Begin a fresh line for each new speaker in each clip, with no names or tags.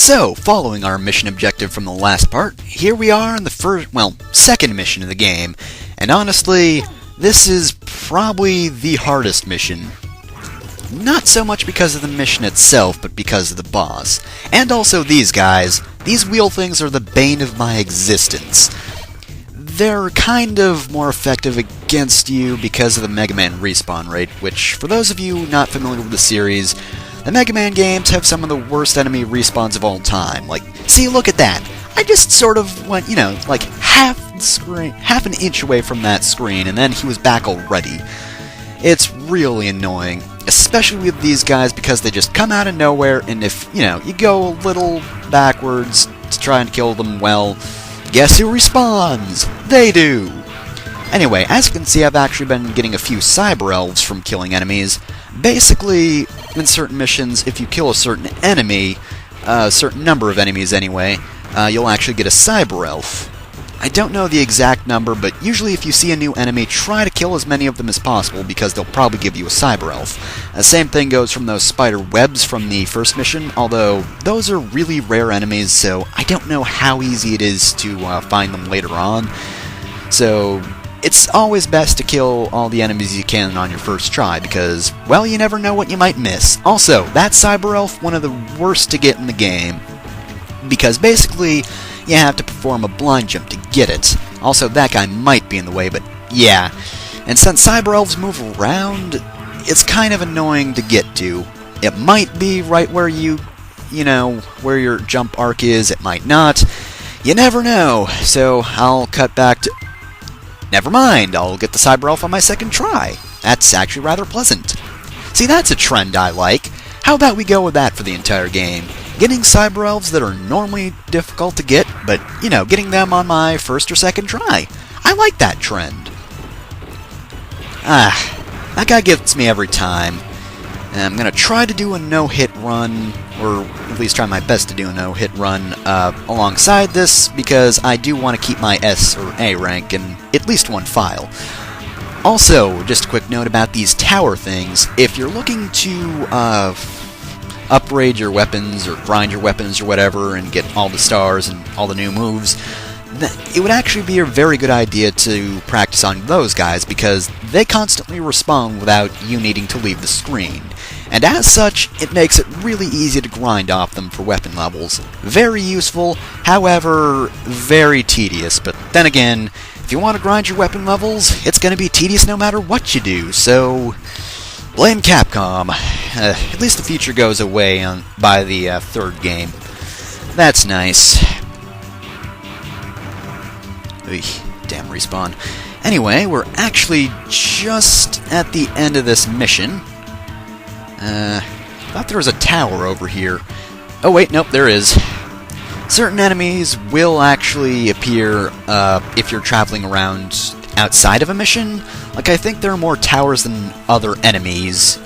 So, following our mission objective from the last part, here we are in the second mission of the game, and honestly, this is probably the hardest mission. Not so much because of the mission itself, but because of the boss. And also these guys. These wheel things are the bane of my existence. They're kind of more effective against you because of the Mega Man respawn rate, which, for those of you not familiar with the series, the Mega Man games have some of the worst enemy respawns of all time. Like, see, look at that. I just sort of went, like half an inch away from that screen, and then he was back already. It's really annoying, especially with these guys because they just come out of nowhere, and if, you go a little backwards to try and kill them, well, guess who respawns? They do! Anyway, as you can see, I've actually been getting a few cyber elves from killing enemies. Basically, in certain missions, if you kill a certain enemy, a certain number of enemies anyway, you'll actually get a cyber elf. I don't know the exact number, but usually if you see a new enemy, try to kill as many of them as possible, because they'll probably give you a cyber elf. The same thing goes from those spider webs from the first mission, although those are really rare enemies, so I don't know how easy it is to find them later on. So it's always best to kill all the enemies you can on your first try, because, well, you never know what you might miss. Also, that cyber elf, one of the worst to get in the game, because basically you have to perform a blind jump to get it. Also, that guy might be in the way, but yeah. And since cyber elves move around, it's kind of annoying to get to. It might be right where where your jump arc is, it might not. You never know, so I'll cut back to... Never mind, I'll get the cyber elf on my second try. That's actually rather pleasant. See, that's a trend I like. How about we go with that for the entire game? Getting cyber elves that are normally difficult to get, but, getting them on my first or second try. I like that trend. That guy gets me every time. And I'm gonna try to do a no-hit run, or at least try my best to do a no-hit run alongside this, because I do want to keep my S or A rank in at least one file. Also, just a quick note about these tower things. If you're looking to upgrade your weapons, or grind your weapons, or whatever, and get all the stars and all the new moves, it would actually be a very good idea to practice on those guys, because they constantly respawn without you needing to leave the screen. And as such, it makes it really easy to grind off them for weapon levels. Very useful, however, very tedious. But then again, if you want to grind your weapon levels, it's going to be tedious no matter what you do, so blame Capcom. At least the feature goes away by the third game. That's nice. Damn respawn. Anyway, we're actually just at the end of this mission. Thought there was a tower over here. Oh wait, nope, there is. Certain enemies will actually appear if you're traveling around outside of a mission. Like, I think there are more towers than other enemies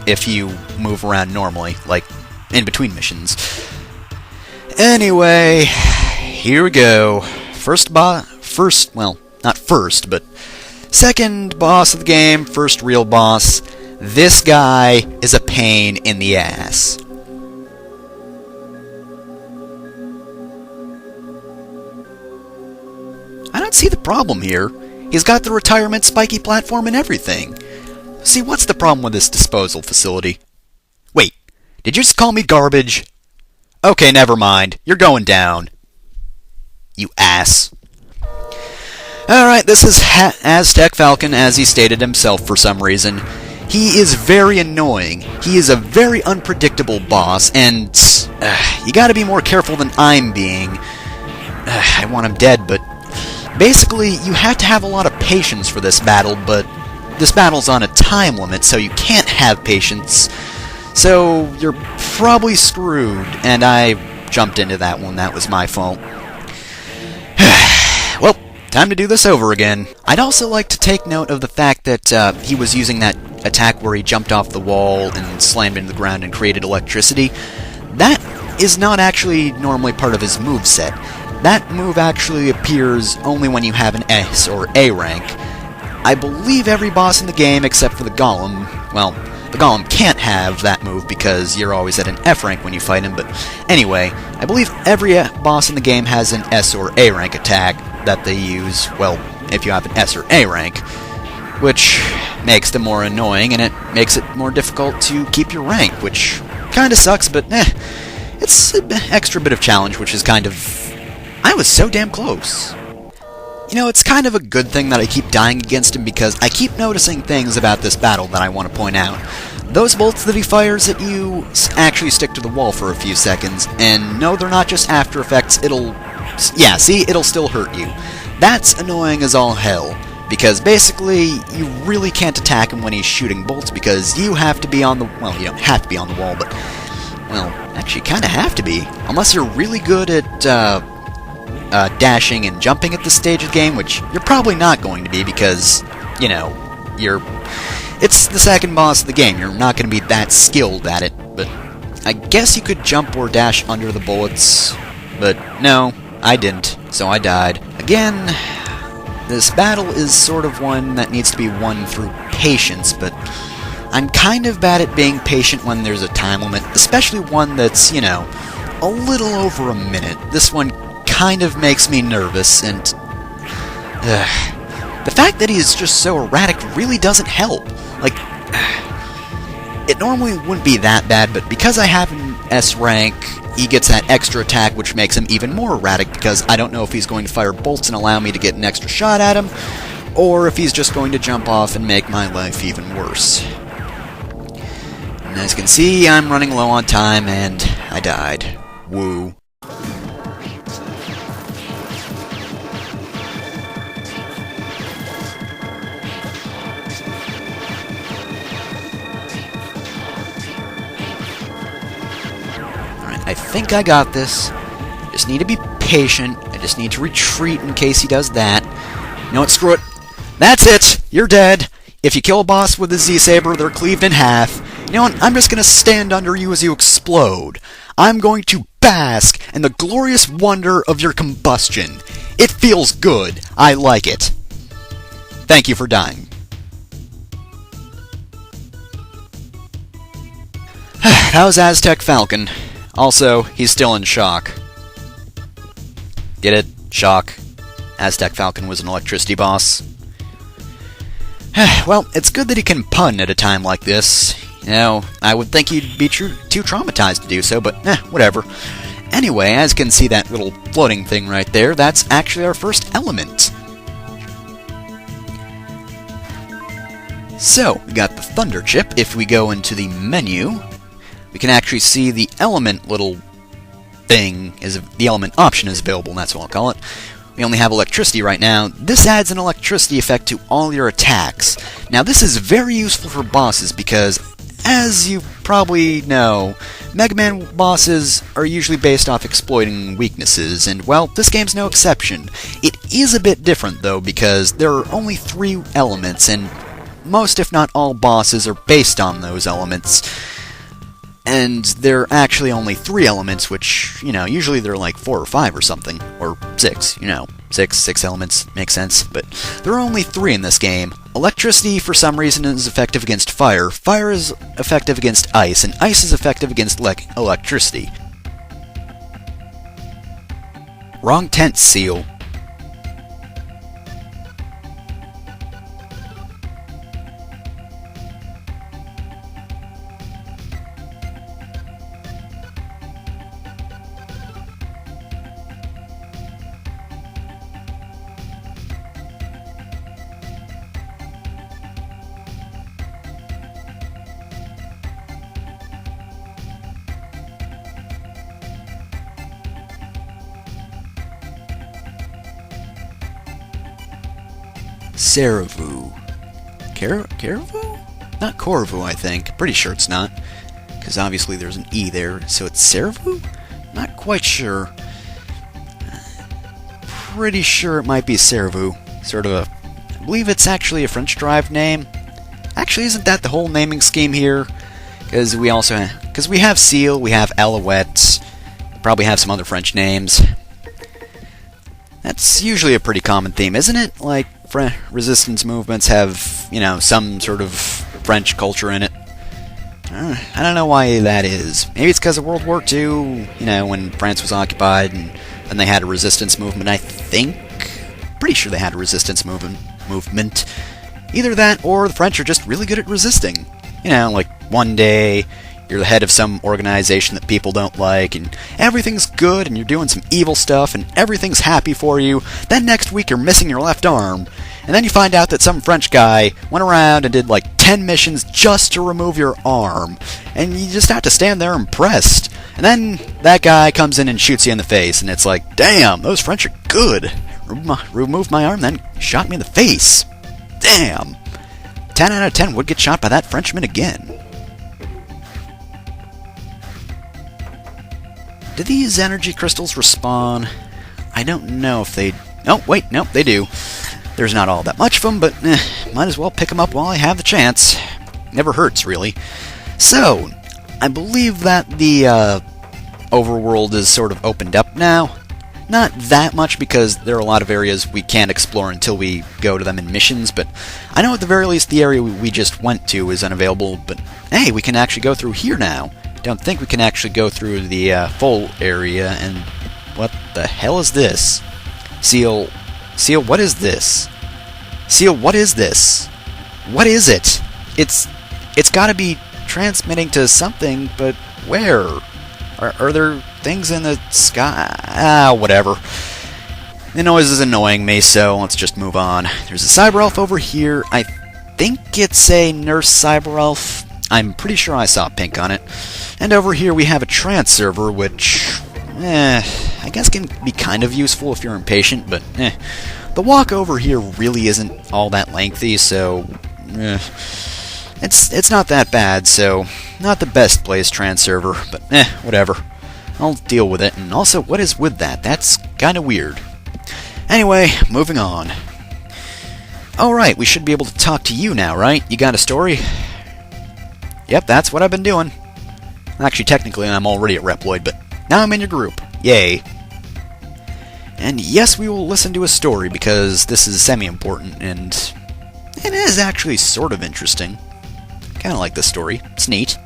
if you move around normally, like in between missions. Anyway, here we go. Second boss of the game, first real boss. This guy is a pain in the ass. I don't see the problem here. He's got the retirement spiky platform and everything. See, what's the problem with this disposal facility? Wait, did you just call me garbage? Okay, never mind. You're going down. You ass. Alright, this is Aztec Falcon, as he stated himself for some reason. He is very annoying. He is a very unpredictable boss, and you gotta be more careful than I'm being. I want him dead, but basically, you have to have a lot of patience for this battle, but this battle's on a time limit, so you can't have patience. So, you're probably screwed, and I jumped into that one. That was my fault. Well, time to do this over again. I'd also like to take note of the fact that he was using that attack where he jumped off the wall and slammed into the ground and created electricity. That is not actually normally part of his moveset. That move actually appears only when you have an S or A rank. I believe every boss in the game, except for the Golem, well, the Golem can't have that move because you're always at an F rank when you fight him, but anyway, I believe every boss in the game has an S or A rank attack that they use, well, if you have an S or A rank, which makes them more annoying, and it makes it more difficult to keep your rank, which kinda sucks, but it's an extra bit of challenge, which is kind of... I was so damn close. You know, it's kind of a good thing that I keep dying against him, because I keep noticing things about this battle that I want to point out. Those bolts that he fires at you actually stick to the wall for a few seconds, and no, they're not just after effects, yeah, see, it'll still hurt you. That's annoying as all hell, because basically, you really can't attack him when he's shooting bolts, because you have to be on the... well, you don't have to be on the wall, but... well, actually, you kind of have to be, unless you're really good at, dashing and jumping at this stage of the game, which you're probably not going to be because, you know, it's the second boss of the game. You're not going to be that skilled at it, but I guess you could jump or dash under the bullets, but no, I didn't, so I died. Again, this battle is sort of one that needs to be won through patience, but I'm kind of bad at being patient when there's a time limit, especially one that's, you know, a little over a minute. This one kind of makes me nervous, and the fact that he's just so erratic really doesn't help. Like, it normally wouldn't be that bad, but because I have an S rank, he gets that extra attack, which makes him even more erratic, because I don't know if he's going to fire bolts and allow me to get an extra shot at him, or if he's just going to jump off and make my life even worse. And as you can see, I'm running low on time, and I died. Woo. I think I got this. I just need to be patient. I just need to retreat in case he does that. You know what? Screw it. That's it! You're dead! If you kill a boss with a Z-Saber, they're cleaved in half. You know what? I'm just gonna stand under you as you explode. I'm going to bask in the glorious wonder of your combustion. It feels good. I like it. Thank you for dying. That was Aztec Falcon. Also, he's still in shock. Get it? Shock. Aztec Falcon was an electricity boss. Well, it's good that he can pun at a time like this. You know, I would think he'd be too traumatized to do so, but whatever. Anyway, as you can see that little floating thing right there, that's actually our first element. So, we got the Thunder Chip. If we go into the menu, we can actually see the element little thing, the element option is available, and that's what I'll call it. We only have electricity right now. This adds an electricity effect to all your attacks. Now this is very useful for bosses because, as you probably know, Mega Man bosses are usually based off exploiting weaknesses, and well, this game's no exception. It is a bit different though because there are only 3 elements, and most if not all bosses are based on those elements. And there are actually only 3 elements, which, you know, usually they're like 4 or 5 or something. Or 6, you know. 6 elements, makes sense. But there are only 3 in this game. Electricity, for some reason, is effective against fire. Fire is effective against ice. And ice is effective against electricity. Wrong tent seal. Ceravu. Caravu? Not Corvu, I think. Pretty sure it's not. Because obviously there's an E there, so it's Ceravu? Not quite sure. Pretty sure it might be Ceravu. Sort of a... I believe it's actually a French-derived name. Actually, isn't that the whole naming scheme here? Because we also... Because we have Seal, we have Alouette, probably have some other French names. That's usually a pretty common theme, isn't it? Like, resistance movements have, you know, some sort of French culture in it. I don't know why that is. Maybe it's because of World War II, you know, when France was occupied and they had a resistance movement, I think. Pretty sure they had a resistance movement. Either that or the French are just really good at resisting. You know, like one day you're the head of some organization that people don't like, and everything's good, and you're doing some evil stuff, and everything's happy for you. Then next week you're missing your left arm, and then you find out that some French guy went around and did like 10 missions just to remove your arm, and you just have to stand there impressed. And then that guy comes in and shoots you in the face, and it's like, damn, those French are good. Removed my arm, then shot me in the face. Damn. 10 out of 10 would get shot by that Frenchman again. Do these energy crystals respawn? I don't know if they... Oh, wait, nope, they do. There's not all that much of them, but might as well pick them up while I have the chance. Never hurts, really. So, I believe that the overworld is sort of opened up now. Not that much, because there are a lot of areas we can't explore until we go to them in missions, but I know at the very least the area we just went to is unavailable, but hey, we can actually go through here now. Don't think we can actually go through the full area, and what the hell is this? Seal, what is this? Seal, what is this? What is it? It's gotta be transmitting to something, but where? Are there things in the sky? Whatever. The noise is annoying me, so let's just move on. There's a cyber elf over here. I think it's a nurse cyber elf. I'm pretty sure I saw pink on it. And over here we have a trance server, which, I guess can be kind of useful if you're impatient, but, The walk over here really isn't all that lengthy, so, It's not that bad, so not the best placed trance server, but whatever. I'll deal with it, and also, what is with that? That's kinda weird. Anyway, moving on. Alright, we should be able to talk to you now, right? You got a story? Yep, that's what I've been doing. Actually, technically, I'm already at Reploid, but now I'm in your group. Yay. And yes, we will listen to a story, because this is semi-important, and it is actually sort of interesting. Kinda like this story. It's neat.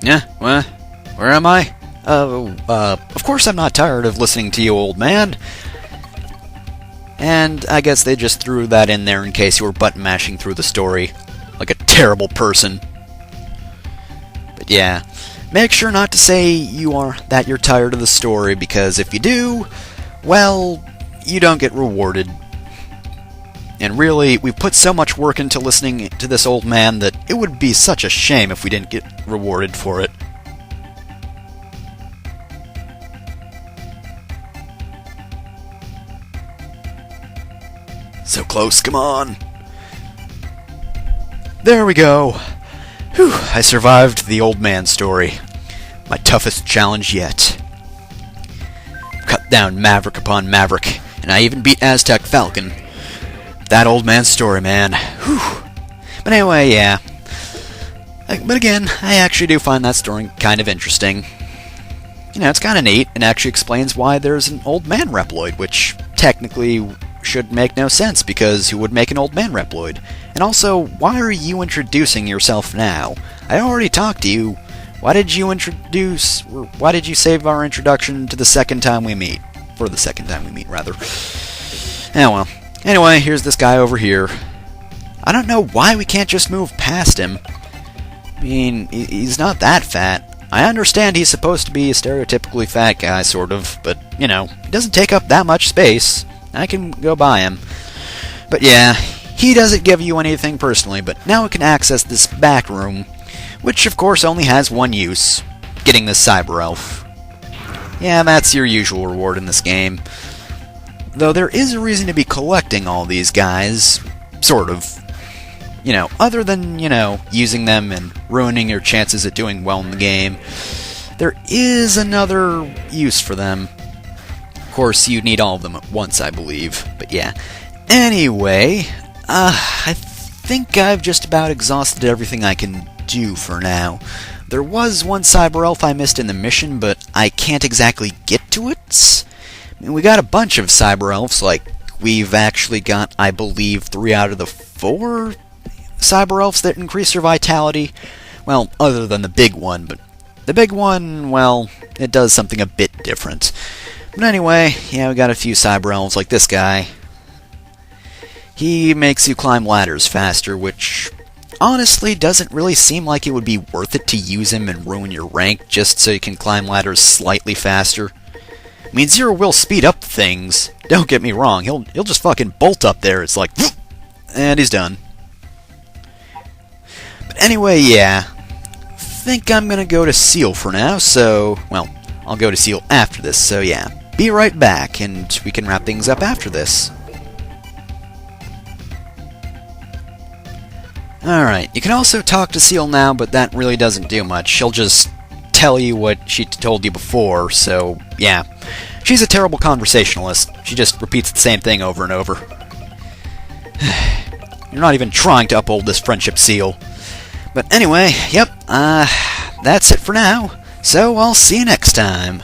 Yeah, well, where am I? Of course I'm not tired of listening to you, old man. And I guess they just threw that in there in case you were button mashing through the story like a terrible person. But yeah, make sure not to say you're tired of the story, because if you do, well, you don't get rewarded. And really, we've put so much work into listening to this old man that it would be such a shame if we didn't get rewarded for it. So close, come on. There we go. Whew, I survived the old man story. My toughest challenge yet. Cut down Maverick upon Maverick, and I even beat Aztec Falcon. That old man story, man. Whew. But anyway, yeah. But again, I actually do find that story kind of interesting. You know, it's kind of neat, and actually explains why there's an old man Reploid, which technically should make no sense, because who would make an old man Reploid? And also, why are you introducing yourself now? I already talked to you. Why did you save our introduction to the second time we meet? For the second time we meet, rather. Oh well. Anyway, here's this guy over here. I don't know why we can't just move past him. I mean, he's not that fat. I understand he's supposed to be a stereotypically fat guy, sort of, but, he doesn't take up that much space. I can go by him. But yeah, he doesn't give you anything personally, but now it can access this back room, which of course only has one use, getting this cyber elf. Yeah, that's your usual reward in this game. Though there is a reason to be collecting all these guys, sort of. You know, other than, you know, using them and ruining your chances at doing well in the game, there is another use for them. Of course, you need all of them at once, I believe, but yeah. Anyway, I think I've just about exhausted everything I can do for now. There was one cyber elf I missed in the mission, but I can't exactly get to it. I mean, we got a bunch of cyber elves, like, we've actually got, I believe, 3 out of the 4 cyber elves that increase your vitality. Well, other than the big one, but the big one, well, it does something a bit different. But anyway, yeah, we got a few cyber elves like this guy. He makes you climb ladders faster, which honestly doesn't really seem like it would be worth it to use him and ruin your rank just so you can climb ladders slightly faster. I mean, Zero will speed up things, don't get me wrong, he'll just fucking bolt up there, it's like, and he's done. But anyway, yeah, think I'm gonna go to Seal for now, so, well, I'll go to Seal after this, so yeah, be right back, and we can wrap things up after this. Alright, you can also talk to Seal now, but that really doesn't do much. She'll just tell you what she told you before, so yeah. She's a terrible conversationalist. She just repeats the same thing over and over. You're not even trying to uphold this friendship, Seal. But anyway, yep, that's it for now. So I'll see you next time.